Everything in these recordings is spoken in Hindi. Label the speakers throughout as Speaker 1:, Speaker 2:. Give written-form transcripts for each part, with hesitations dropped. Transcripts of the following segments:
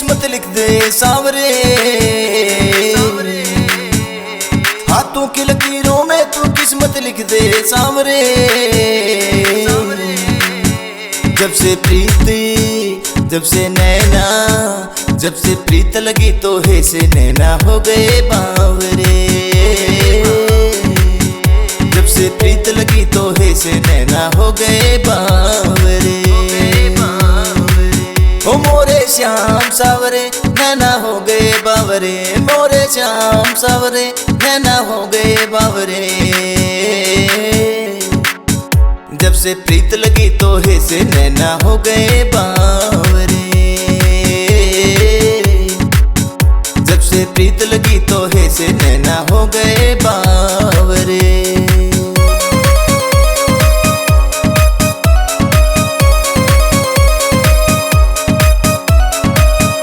Speaker 1: किस्मत लिख दे सावरे, हाथों की लकीरों में तू किस्मत लिख दे सावरे। जब से प्रीति, जब से नैना, जब से प्रीत लगी तो हे से नैना हो गए बावरे। जब से प्रीत लगी तो हे से नैना हो गए बावरे। ओ मोरे श्याम सावरे नैना हो गए बावरे, मोरे श्याम सावरे नैना हो गए बावरे। जब से प्रीत लगी तो हे से नैना हो गए बावरे। जब से प्रीत लगी तो हे से नैना हो गए बावरे।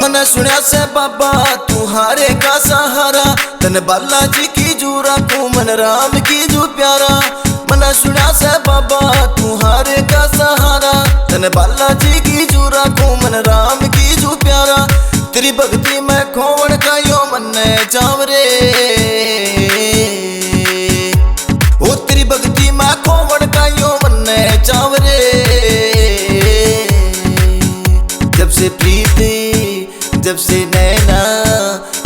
Speaker 1: मैंने सुना से बाबा तुम्हारे का सहारा, तन बालाजी की जू रखूं मन राम की जू प्यारा। मैंने सुना से बाबा तुम्हारे का सहारा, तन बालाजी की जू रखूं मन राम की जू प्यारा। तेरी भक्ति में खोवन का यो मन चावरे, ओ तेरी भक्ति में खोवन का यो मन चावरे। जब से प्रीति, जब से नैना,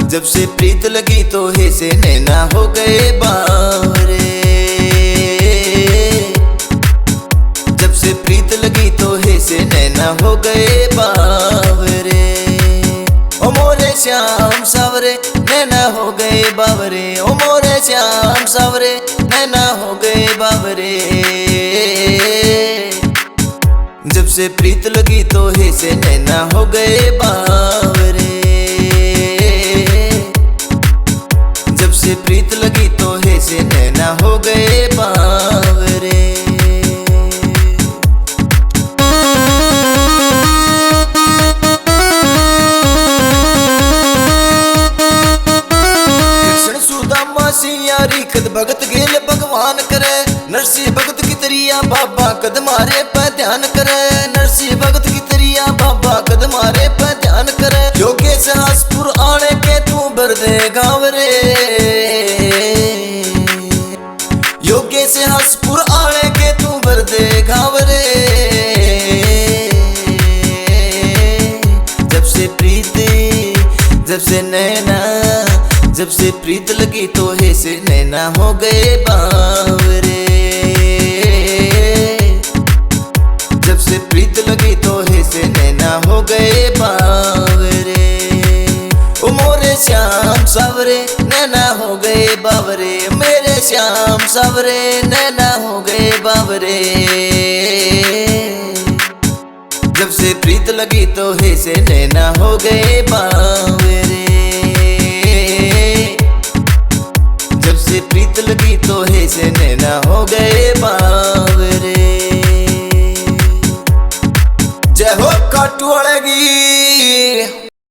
Speaker 1: जब से प्रीत लगी तो हे से नैना हो गए बावरे। जब से प्रीत लगी तो हे से नैना हो गए बावरे। ओ मोरे श्याम सावरे नैना हो गए बावरे, ओ मोरे श्याम सावरे नैना हो गए बावरे। जब से प्रीत लगी तो हे से नैना हो गए बावरे। जब से प्रीत लगी तो हे से नैना हो गए बावरे। सियारी कद भगत गेल भगवान करे, नरसी भगत की तरिया बाबा कद मारे पे ध्यान करे। नरसी भगत की तरिया बाबा कद मारे पे ध्यान करे। योगे से हसपुर आने के तू भर दे गावरे, योगे से हसपुर आने के तू भर दे गावरे। जब से प्रीति, जब से नैना, जब से प्रीत लगी तो हे से नैना हो गए बावरे। जब से प्रीत लगी तो हे से नैना हो गए बावरे। ओ मोरे श्याम सावरे नैना हो गए बावरे, मेरे श्याम सावरे नैना हो गए बावरे। जब से प्रीत लगी तो हे से नैना हो गए बावरे। जब से प्रीत लगी तो हे से नैना हो गए बावरे। जय हो काटू वाले की।